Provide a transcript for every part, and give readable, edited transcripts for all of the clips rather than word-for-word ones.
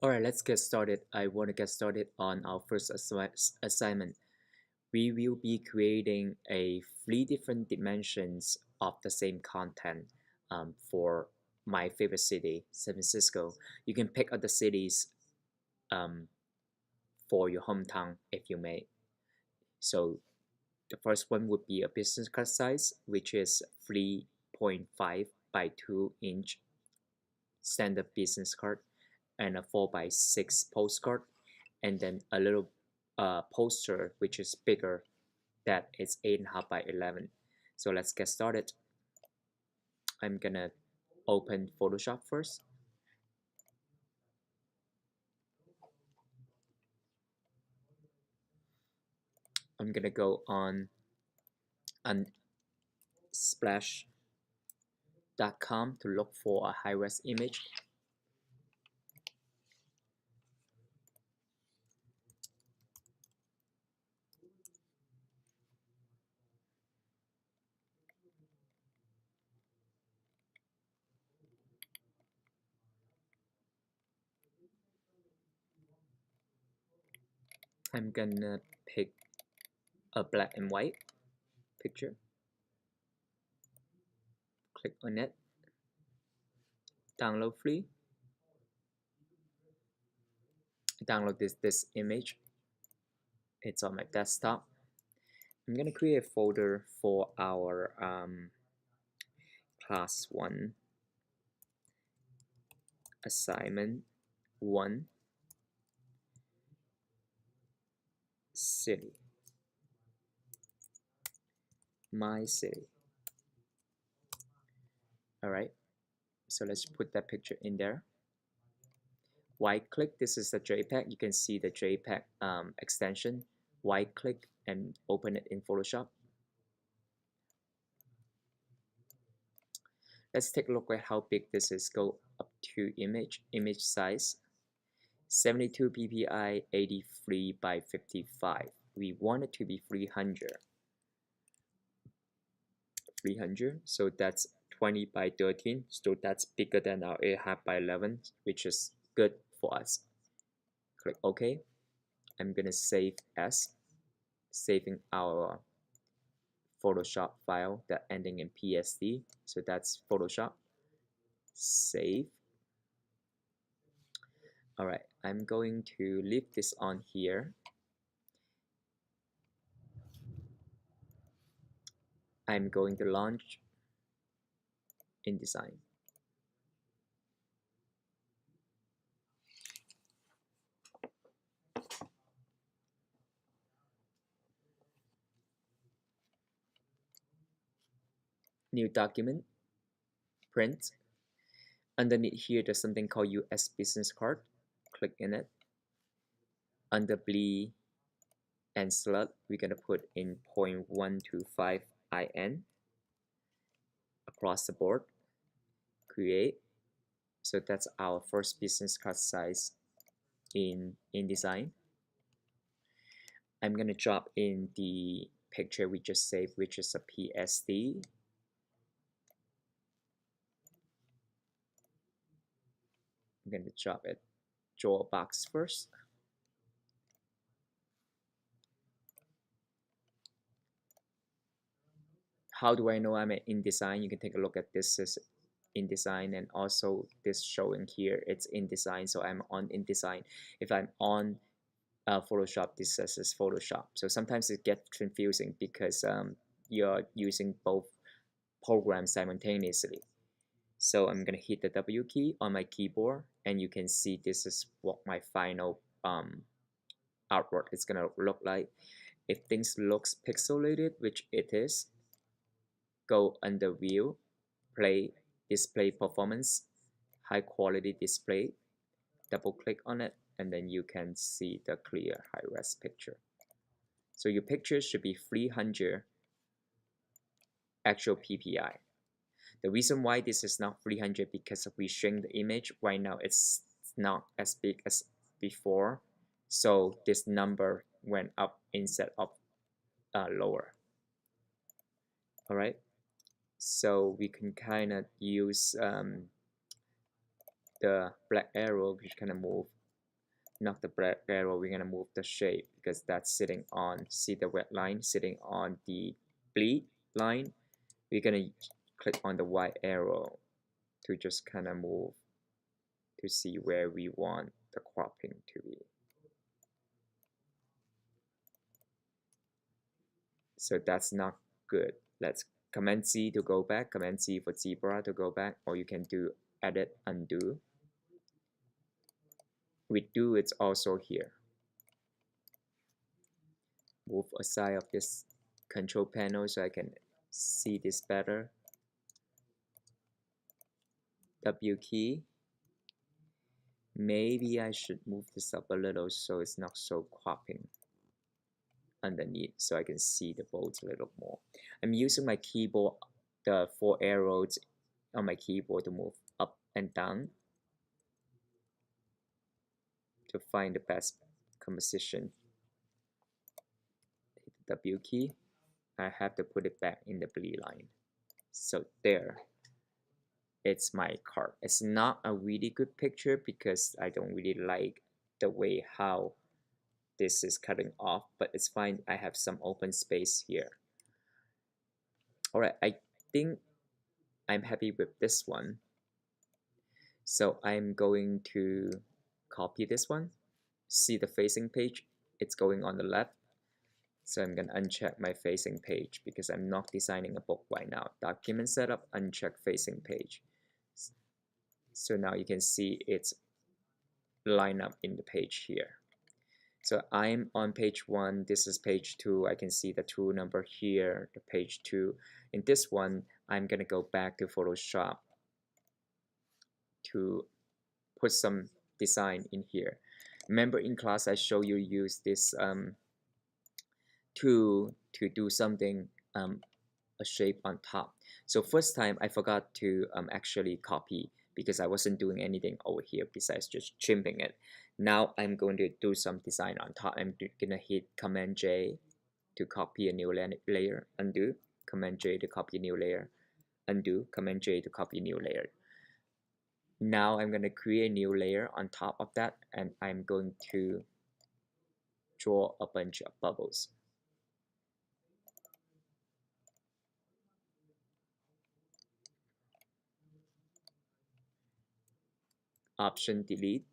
Alright, let's get started. I want to get started on our first assignment. We will be creating three different dimensions of the same content for my favorite city, San Francisco. You can pick other cities um, for your hometown if you may. So the first one would be a business card size, which is 3.5 by 2-inch standard business card, and a 4 by 6 postcard, and then a little poster which is bigger, that is 8.5 by 11. So let's get started. I'm gonna open Photoshop first. I'm gonna go on unsplash.com to look for a high-res image. I'm gonna pick a black and white picture, click on it, download free, download this image. It's on my desktop. I'm gonna create a folder for our class 1 assignment 1 city, my city. All right, so let's put that picture in there. Right click, this is the JPEG. You can see the JPEG extension. Right click and open it in Photoshop. Let's take a look at how big this is. Go up to image size, 72 ppi, 83 by 55. We want it to be 300. So that's 20 by 13, so that's bigger than our 8.5 by 11, which is good for us. Click OK. I'm gonna save as, saving our Photoshop file that ending in PSD. So that's Photoshop. Save. All right, I'm going to leave this on here. I'm going to launch InDesign. New document, print. Underneath here, there's something called US business card. Click in it. Under bleed and slot, we're gonna put in 0.125 IN across the board. Create. So that's our first business card size in InDesign. I'm gonna drop in the picture we just saved, which is a PSD. I'm gonna drop it, draw a box first. How do I know I'm in InDesign? You can take a look at this is InDesign, and also this showing here, it's InDesign, so I'm on InDesign. If I'm on Photoshop, this says Photoshop. So sometimes it gets confusing because you're using both programs simultaneously. So I'm gonna hit the W key on my keyboard, and you can see this is what my final artwork is gonna look like. If things looks pixelated, which it is, go under View, Play, Display Performance, High Quality Display, double click on it, and then you can see the clear high-res picture. So your picture should be 300 actual PPI. The reason why this is not 300 because we shrink the image. Right now it's not as big as before, so this number went up instead of lower. All right, so we can kind of use the black arrow, which kind of move not the black arrow, we're gonna move the shape because that's sitting on, see the red line sitting on the bleed line. We're gonna click on the white arrow to just kind of move to see where we want the cropping to be. So that's not good. Let's Command Z to go back, Command Z for zebra to go back, or you can do edit, undo. Redo, it's also here. Move aside of this control panel so I can see this better. W key. Maybe I should move this up a little so it's not so cropping underneath, so I can see the bolts a little more. I'm using my keyboard, the 4 arrows on my keyboard to move up and down to find the best composition. Hit the W key. I have to put it back in the bleed line. So there, it's my card. It's not a really good picture because I don't really like the way how this is cutting off, but it's fine. I have some open space here. All right, I think I'm happy with this one. So I'm going to copy this one. See the facing page? It's going on the left. So I'm gonna uncheck my facing page because I'm not designing a book right now. Document setup, uncheck facing page. So now you can see it's lined up in the page here. So I'm on page 1, this is page 2. I can see the tool number here, the page 2. In this one, I'm gonna go back to Photoshop to put some design in here. Remember in class I show you use this tool to do something, a shape on top. So first time I forgot to actually copy because I wasn't doing anything over here besides just trimming it. Now I'm going to do some design on top. I'm gonna hit Command J to copy a new layer, undo, Command J to copy a new layer, undo, Command J to copy a new layer. Now I'm going to create a new layer on top of that, and I'm going to draw a bunch of bubbles. Option delete,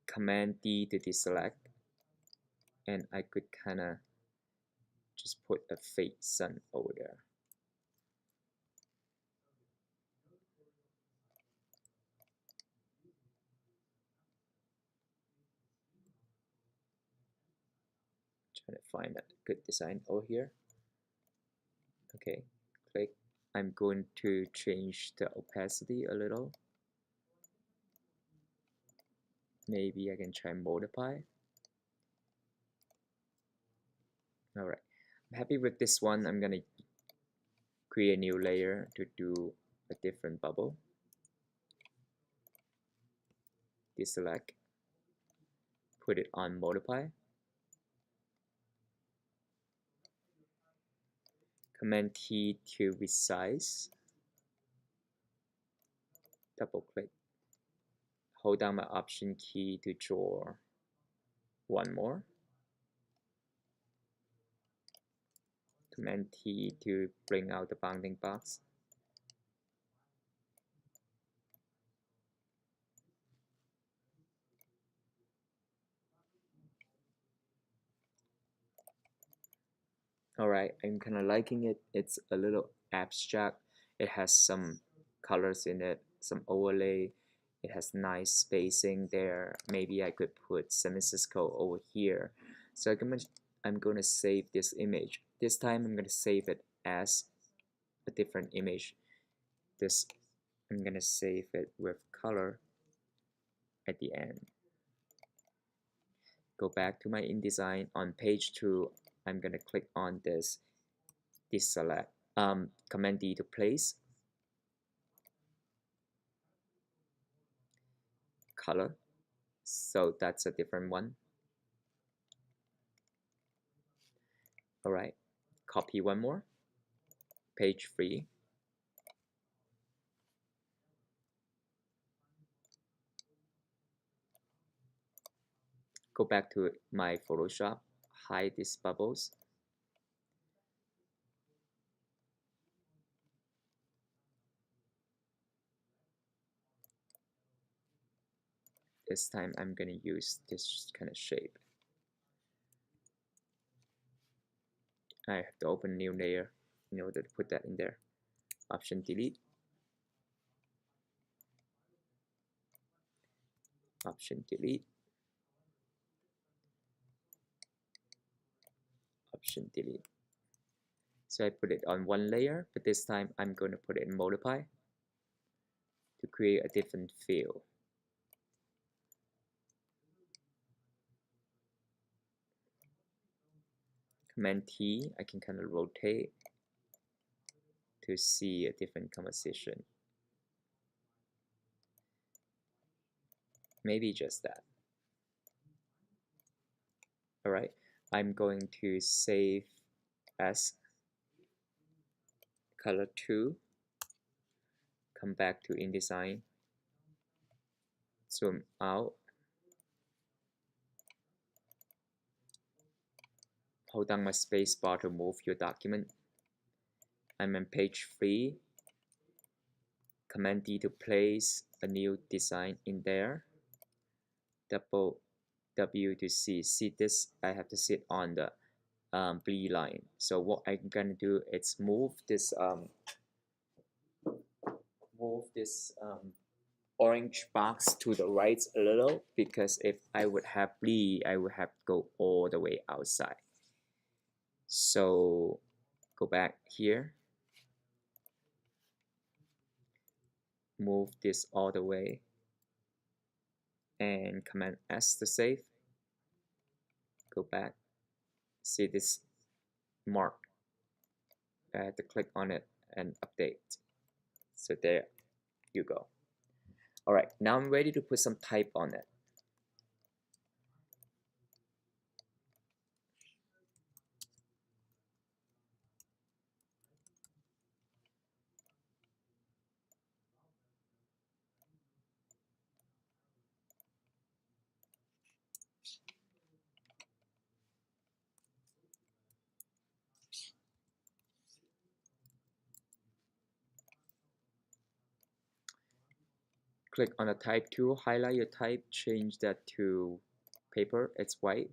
Command D to deselect, and I could kind of just put a fake sun over there. Trying to find a good design over here. Okay, click. I'm going to change the opacity a little. Maybe I can try multiply. Alright, I'm happy with this one. I'm gonna create a new layer to do a different bubble. Deselect, put it on multiply. Command T to resize. Double click. Hold down my Option key to draw one more. Command T to bring out the bounding box. Alright, I'm kind of liking it. It's a little abstract. It has some colors in it, some overlay. It has nice spacing there. Maybe I could put San Francisco over here. So I'm going to save this image. This time I'm going to save it as a different image. I'm going to save it with color at the end. Go back to my InDesign. On page 2, I'm going to click on this deselect. Command D to place. Color. So that's a different one. Alright, copy one more. Page 3. go back to my Photoshop, hide these bubbles. This time I'm going to use this kind of shape. I have to open a new layer in order to put that in there. Option delete. Option delete. Option delete. So I put it on one layer, but this time I'm going to put it in multiply to create a different feel. Command T, I can kind of rotate to see a different composition. Maybe just that. Alright, I'm going to save as color 2, come back to InDesign, zoom out, hold down my space bar to move your document. I'm on page 3, Command D to place a new design in there, double W to see this, I have to sit on the B line. So what I'm gonna do is move this orange box to the right a little, because if I would have B, I would have to go all the way outside. So go back here, move this all the way, and Command S to save. Go back, see this mark, I have to click on it and update. So there you go. Alright, now I'm ready to put some type on it. Click on the type tool, highlight your type, change that to paper, it's white.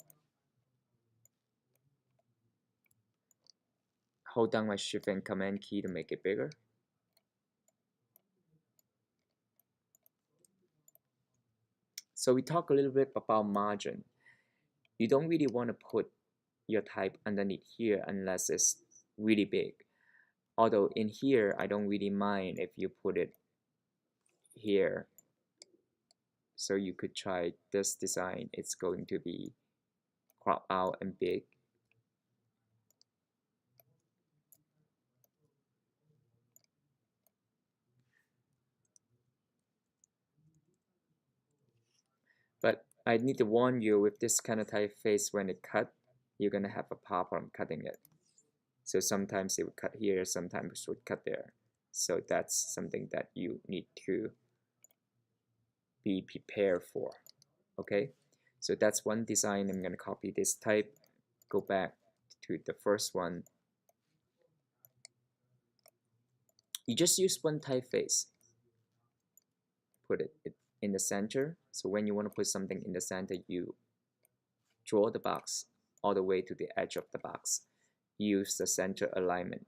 Hold down my shift and command key to make it bigger. So we talk a little bit about margin. You don't really want to put your type underneath here unless it's really big. Although in here, I don't really mind if you put it here. So you could try this design. It's going to be cropped out and big. But I need to warn you, with this kind of typeface, when it cut, you're gonna have a problem cutting it. So sometimes it would cut here, sometimes it would cut there. So that's something that you need to be prepared for. Okay, so that's one design. I'm gonna copy this type, go back to the first one. You just use one typeface, put it in the center. So when you want to put something in the center, you draw the box all the way to the edge of the box. Use the center alignment.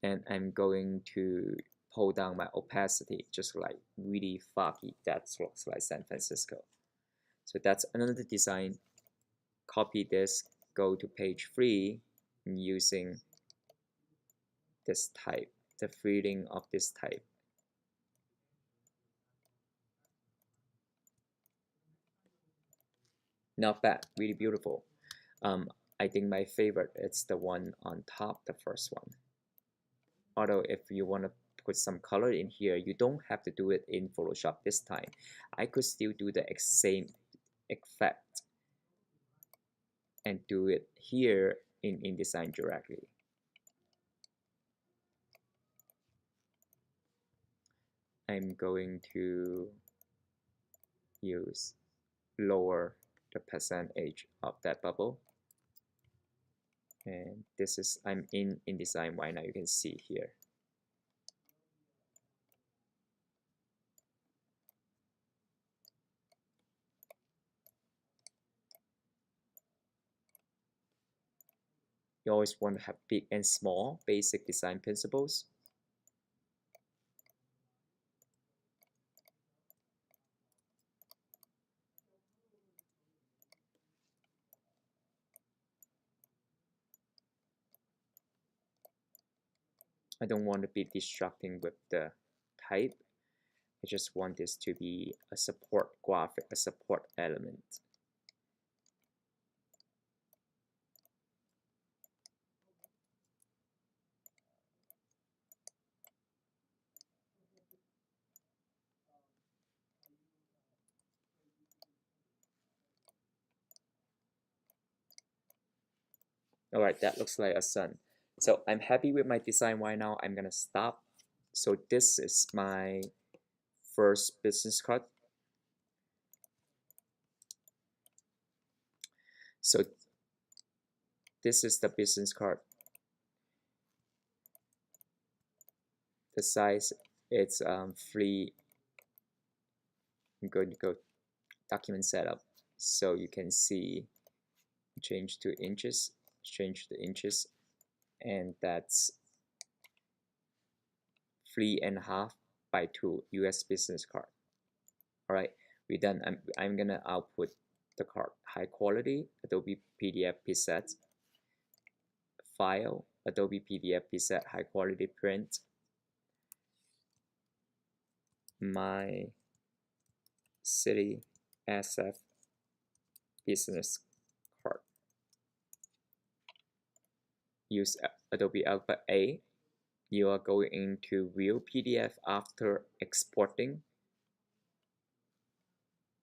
And I'm going to pull down my opacity, just like really foggy. That looks like San Francisco. So that's another design. Copy this, go to page 3, using this type, the feeling of this type. Not bad, really beautiful. I think my favorite is the one on top, the first one. Although if you want to put some color in here, you don't have to do it in Photoshop this time. I could still do the same effect and do it here in InDesign directly. I'm going to use lower the percentage of that bubble. And this is, I'm in InDesign right now, you can see here. You always want to have big and small basic design principles. I don't want to be distracting with the type. I just want this to be a support graphic, a support element. All right, that looks like a sun. So I'm happy with my design right now. I'm gonna stop. So this is my first business card. So this is the business card. The size, it's free. I'm going to go document setup. So you can see, change to inches, change to inches, and that's 3.5 by 2 US business card. All right, we're done. I'm gonna output the card. High quality Adobe PDF preset file, Adobe PDF preset high quality print. My city SF business card. Use Adobe Alpha A. You are going into view PDF after exporting,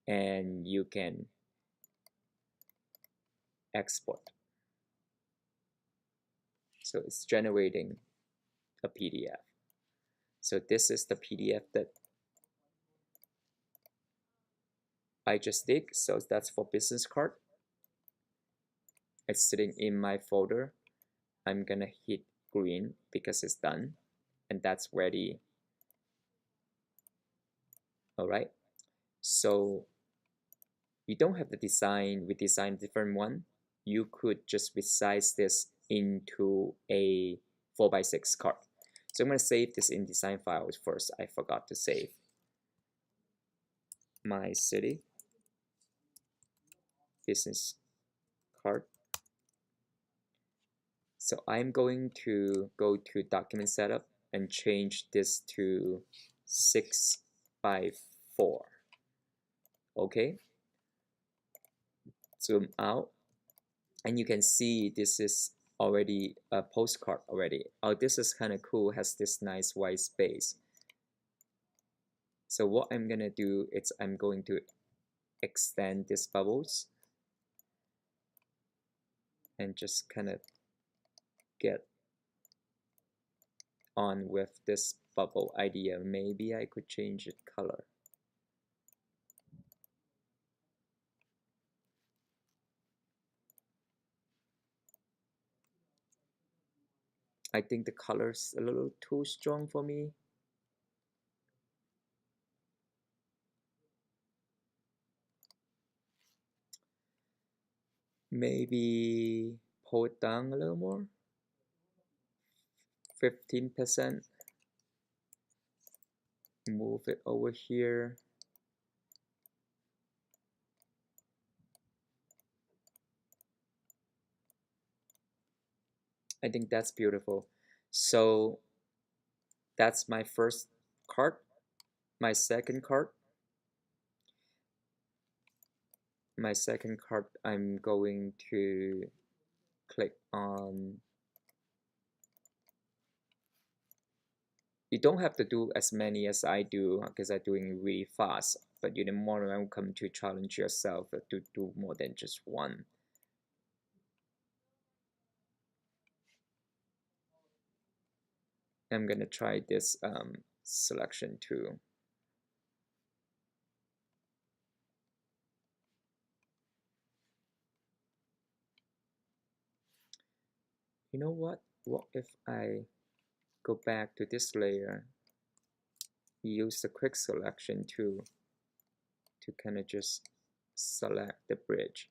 and you can export. So it's generating a PDF. So this is the PDF that I just did. So that's for business card. It's sitting in my folder. I'm gonna hit green because it's done, and that's ready. All right. So you don't have the design. We design different one. You could just resize this into a 4x6 card. So I'm gonna save this in design files first. I forgot to save my city business card. So I'm going to go to document setup and change this to 6 by 4. Okay, zoom out, and you can see this is already a postcard already. Oh, this is kind of cool, has this nice white space. So what I'm gonna do is I'm going to extend these bubbles and just kind of get on with this bubble idea. Maybe I could change it color. I think the color's a little too strong for me. Maybe pull it down a little more. 15%. Move it over here. I think that's beautiful. So that's my first card. My second card. My second card, I'm going to click on. You don't have to do as many as I do because I'm doing really fast, but you're more than welcome to challenge yourself to do more than just one. I'm gonna try this selection too. You know what if I go back to this layer, use the quick selection tool to kind of just select the bridge,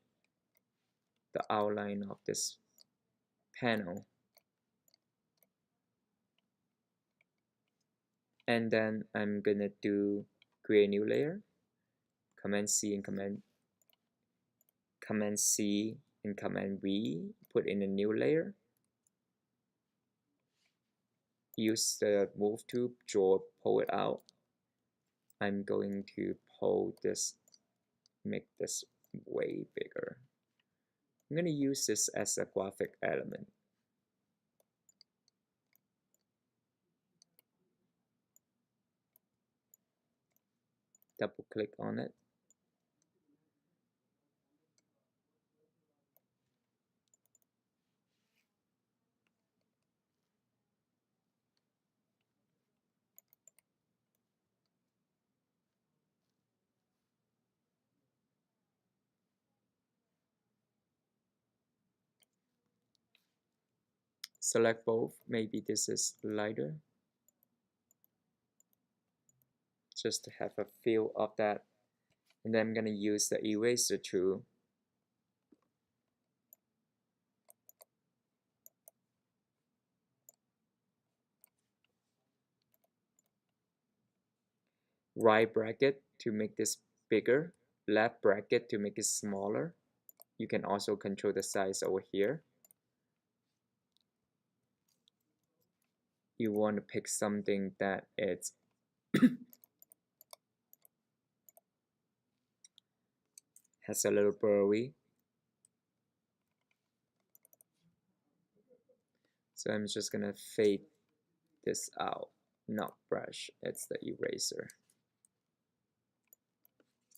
the outline of this panel, and then I'm gonna do create new layer, Command C and Command C and Command V, put in a new layer, use the move tool, draw, pull it out. I'm going to pull this, make this way bigger. I'm going to use this as a graphic element. Double click on it. Select both. Maybe this is lighter, just to have a feel of that. And then I'm going to use the eraser tool. Right bracket to make this bigger, left bracket to make it smaller. You can also control the size over here. You want to pick something that it's has a little blurry. So I'm just gonna fade this out, not brush, it's the eraser.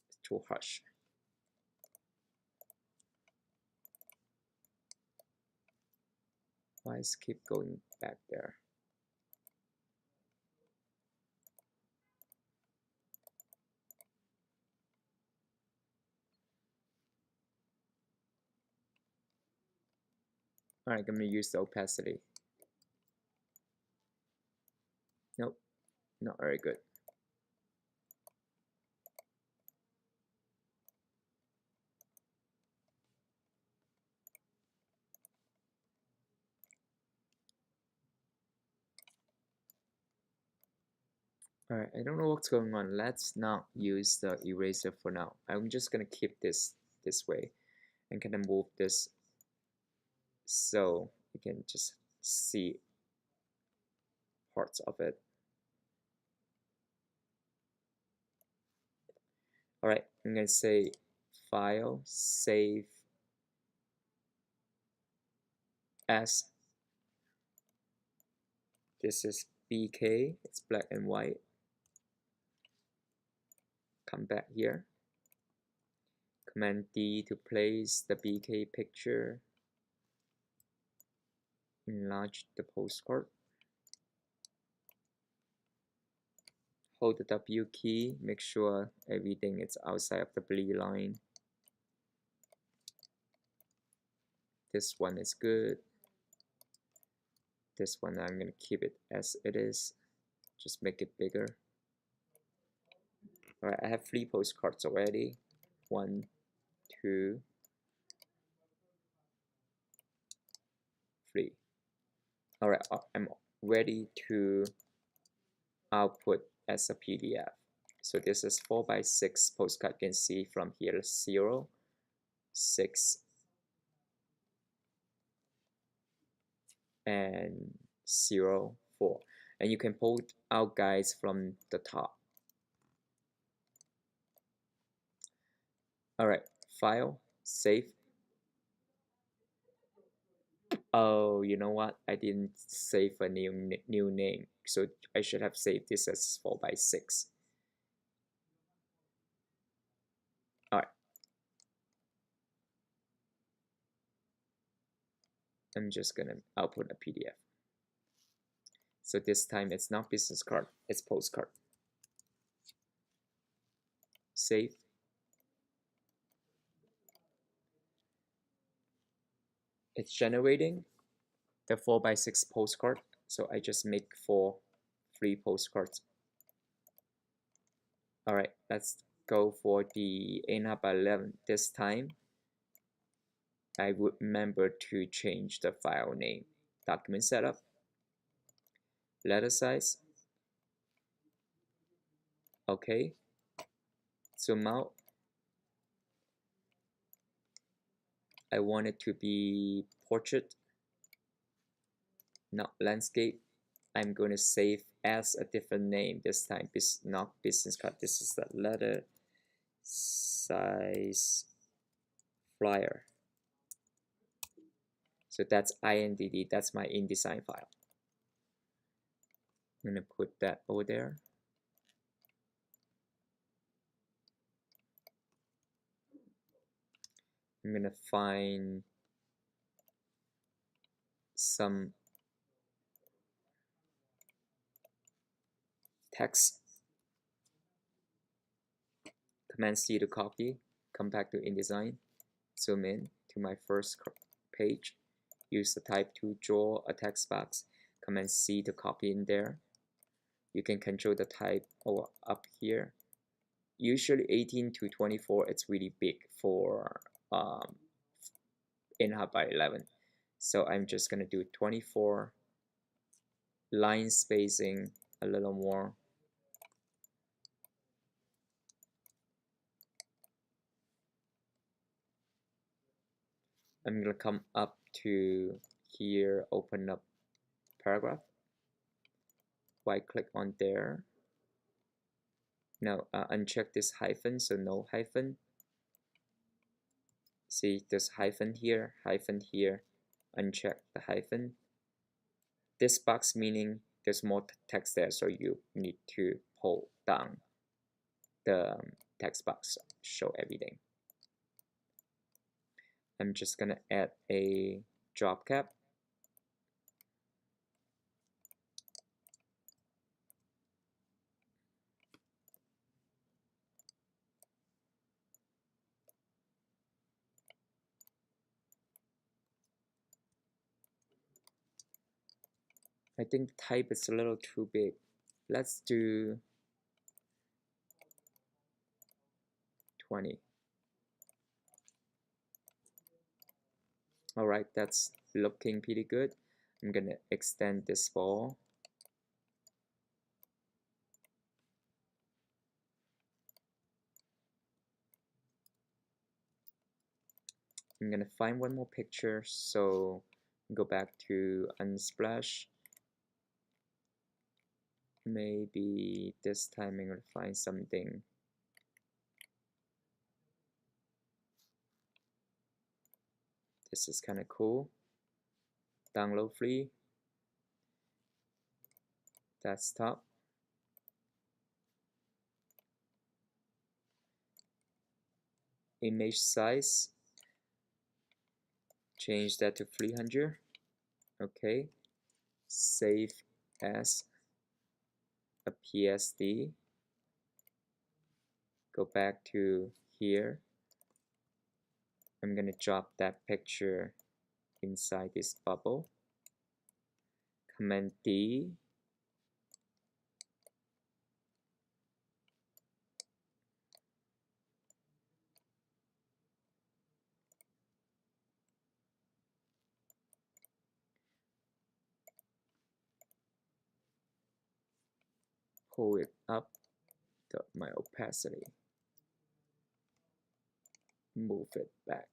It's too harsh. Why is keep going back there? Alright, I'm gonna use the opacity. Nope, not very good. Alright, I don't know what's going on. Let's not use the eraser for now. I'm just gonna keep this way and kind of move this so you can just see parts of it. Alright, I'm gonna say File, Save As. This is BK, it's black and white. Come back here. Command D to place the BK picture. Enlarge the postcard. Hold the W key, make sure everything is outside of the blue line. This one is good. This one I'm going to keep it as it is. Just make it bigger. Alright, I have 3 postcards already. 1, 2, 3. Alright, I'm ready to output as a PDF. So this is 4x6 postcard. You can see from here 0, 6, and 0, 4. And you can pull out guys from the top. Alright, File, Save. Oh, you know what? I didn't save a new name, so I should have saved this as 4x6. Alright. I'm just gonna output a PDF. So this time it's not business card, it's postcard. Save. It's generating. the 4x6 postcard. So I just make 3 postcards. All right, let's go for the 8.5 by 11. This time I would remember to change the file name. Document setup, letter size. Okay, zoom out. I want it to be portrait, not landscape. I'm going to save as a different name this time. Not business card. This is the letter size flyer. So that's INDD. That's my InDesign file. I'm going to put that over there. I'm going to find some text. Command C to copy. Come back to InDesign. Zoom in to my first page. Use the type to draw a text box. Command C to copy in there. You can control the type or up here. Usually 18 to 24, it's really big for 8.5 by 11. So I'm just gonna do 24, line spacing a little more. I'm gonna come up to here, open up paragraph. Right click on there. Now uncheck this hyphen, so no hyphen. See, there's hyphen here, uncheck the hyphen. This box meaning there's more text there, so you need to pull down the text box, show everything. I'm just gonna add a drop cap. I think type is a little too big. Let's do 20. All right, that's looking pretty good. I'm gonna extend this ball. I'm gonna find one more picture, so go back to Unsplash. Maybe this time I'm gonna find something. This is kind of cool. Download free. Desktop. Image size. Change that to 300. Okay. Save as a PSD. Go back to here. I'm gonna drop that picture inside this bubble. Command D. Pull it up to my opacity. Move it back.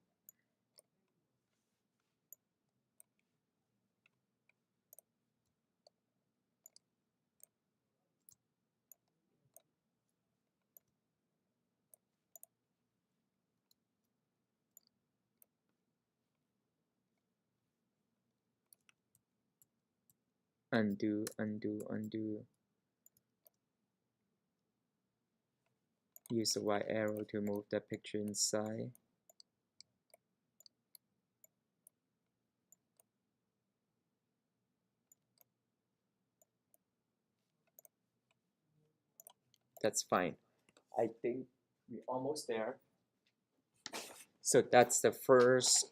Undo, undo, undo. Use the right arrow to move that picture inside. That's fine. I think we're almost there. So that's the first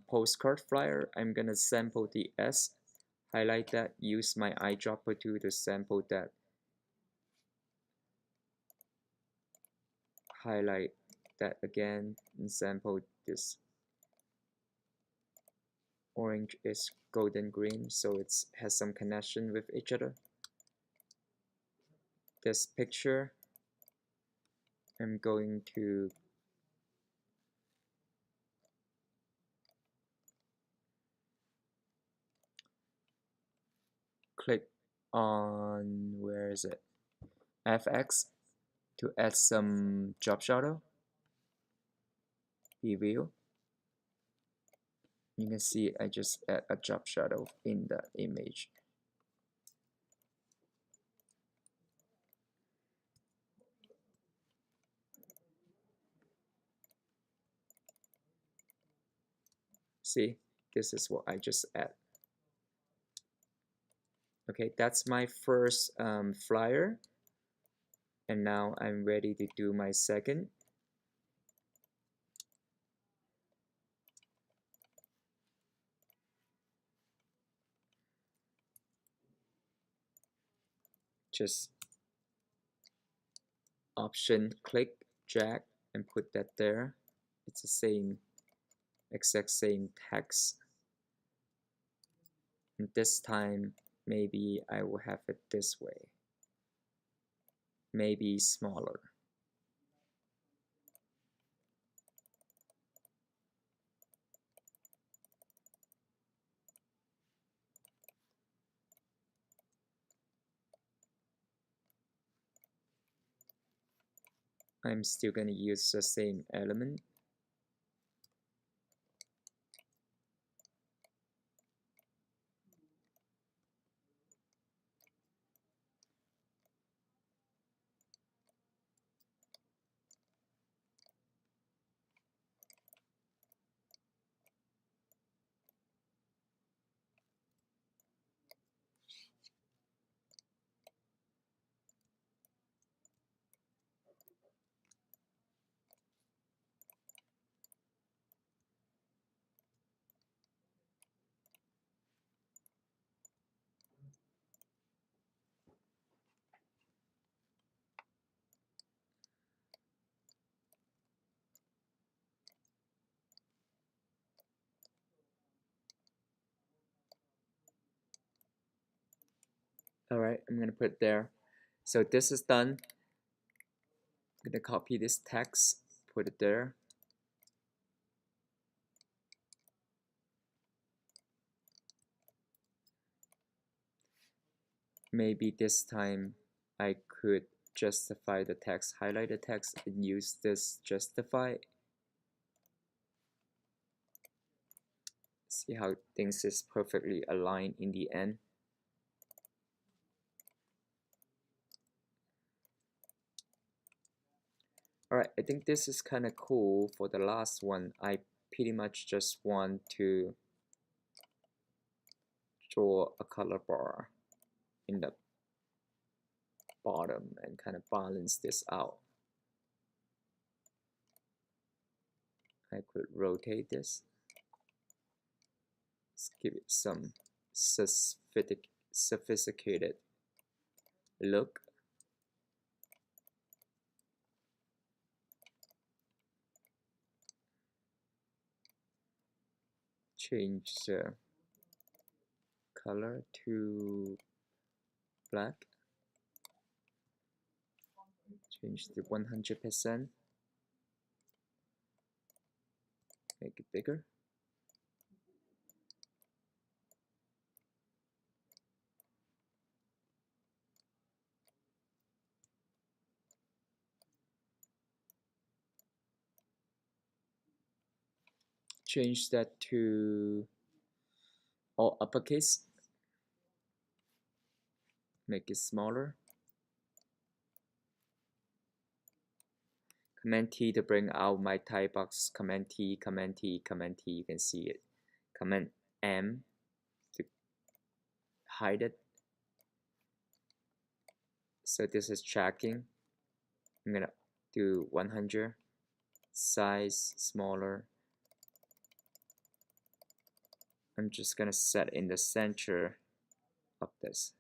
postcard flyer. I'm gonna sample the S. highlight that, use my eyedropper tool to sample that, highlight that again, and sample this. Orange is golden green, so it has some connection with each other. This picture, I'm going to click on, where is it, FX, to add some drop shadow, preview. You can see I just add a drop shadow in the image. See, this is what I just add. Okay, that's my first flyer, and now I'm ready to do my second. Just option click, drag, and put that there. It's the same, exact same text. And this time, maybe I will have it this way. Maybe smaller. I'm still going to use the same element. Alright, I'm going to put it there. So this is done. I'm going to copy this text, put it there. Maybe this time I could justify the text, highlight the text, and use this justify. See how things is perfectly aligned in the end. Alright, I think this is kind of cool. For the last one, I pretty much just want to draw a color bar in the bottom and kind of balance this out. I could rotate this. Let's give it some sophisticated look. Change the color to black. Change to 100%. Make it bigger. Change that to all uppercase. Make it smaller. Command T to bring out my type box. Command T, Command T, Command T. You can see it. Command M to hide it. So this is tracking. I'm gonna do 100. Size smaller. I'm just gonna set in the center of this.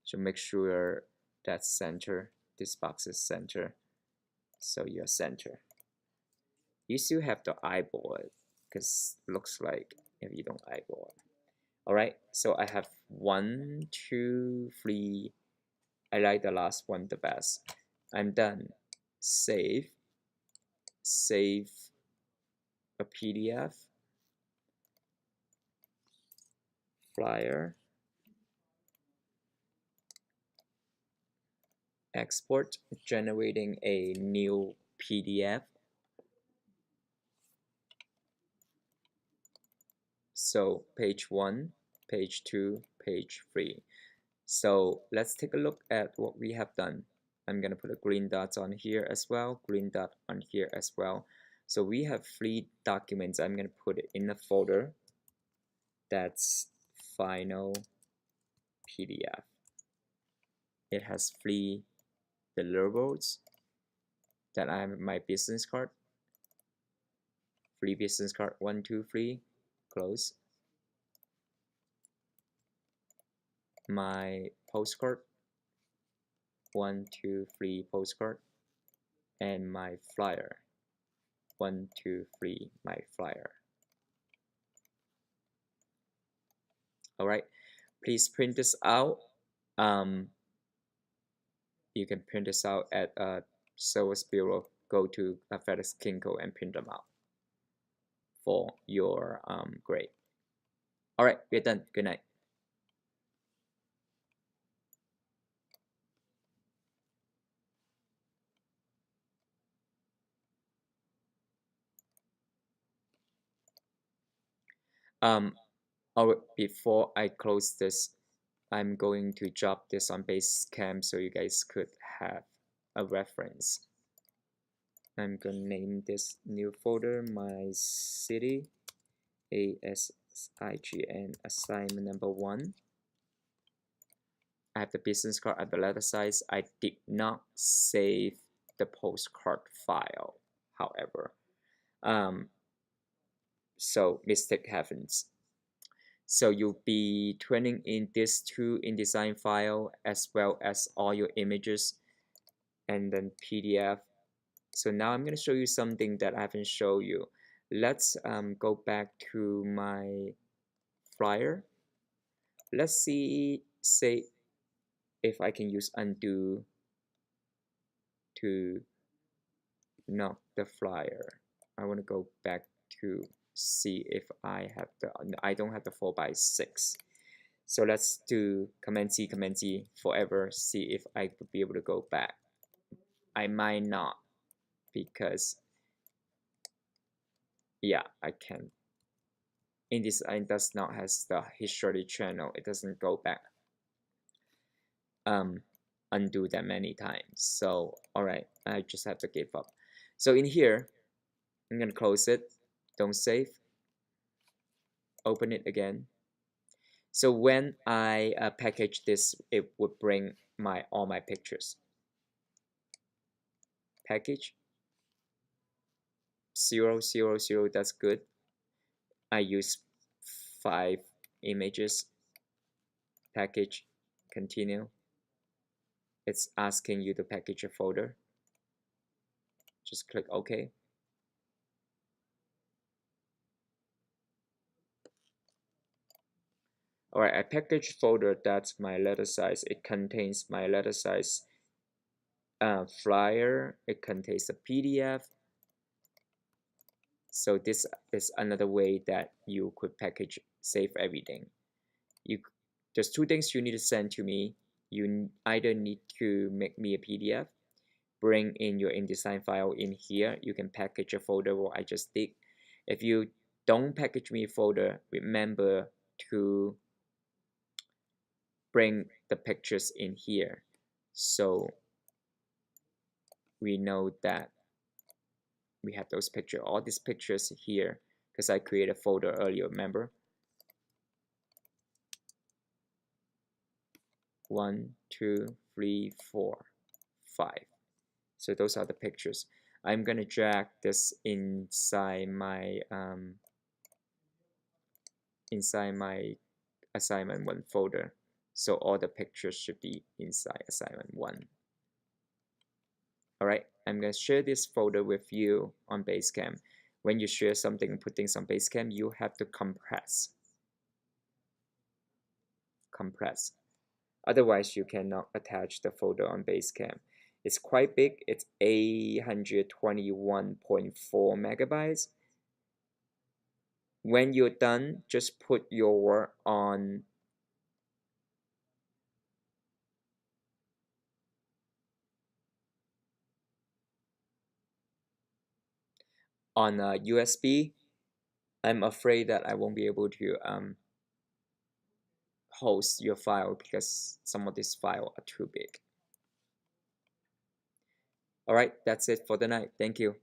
So make sure that's center. This box is center. So you're center. You still have to eyeball it because looks like if you don't eyeball it. Alright, so I have 1, 2, 3. I like the last one the best. I'm done. Save. Save a PDF. Flyer. Export. Generating a new PDF. So page 1, page 2, page 3. So let's take a look at what we have done. I'm going to put a green dot on here as well, green dot on here as well. So we have 3 documents. I'm going to put it in a folder that's final PDF. It has 3 deliverables that I have my business card. 3 business card, 1, 2, 3, close. My postcard, 1, 2, 3 postcard, and my flyer, 1, 2, 3 my flyer. All right, please print this out. You can print this out at Service Bureau. Go to FedEx Kinko and print them out for your grade. All right, we're done. Good night. Before I close this, I'm going to drop this on Basecamp so you guys could have a reference. I'm gonna name this new folder my city, ASIGN assignment number 1. I have the business card at the letter size. I did not save the postcard file, however. So mistake happens. So you'll be turning in this to InDesign file as well as all your images and then PDF. So now I'm going to show you something that I haven't shown you. Let's go back to my flyer. Let's see, say if I can use undo to knock the flyer. I want to go back to see if I have I don't have the 4x6. So let's do Command C forever, see if I could be able to go back. I might not, because yeah, I can. InDesign does not has the history channel. It doesn't go back undo that many times. So alright, I just have to give up. So in here, I'm gonna close it. Don't save. Open it again. So when I package this, it would bring all my pictures. Package 0, 0, 0. That's good. I use 5 images. Package, continue. It's asking you to package a folder. Just click OK. Alright, I package folder. That's my letter size. It contains my letter size flyer. It contains a PDF. So this is another way that you could package, save everything. There's 2 things you need to send to me. You either need to make me a PDF, bring in your InDesign file in here. You can package a folder what I just did. If you don't package me a folder, remember to bring the pictures in here. So we know that we have those pictures, all these pictures here, because I created a folder earlier, remember? 1, 2, 3, 4, 5. So those are the pictures. I'm gonna drag this inside my assignment 1 folder. So all the pictures should be inside assignment 1. All right, I'm going to share this folder with you on Basecamp. When you share something, put things on Basecamp, you have to compress. Compress. Otherwise, you cannot attach the folder on Basecamp. It's quite big. It's 821.4 megabytes. When you're done, just put your work on a USB. I'm afraid that I won't be able to host your file because some of these files are too big. All right, that's it for the night. Thank you.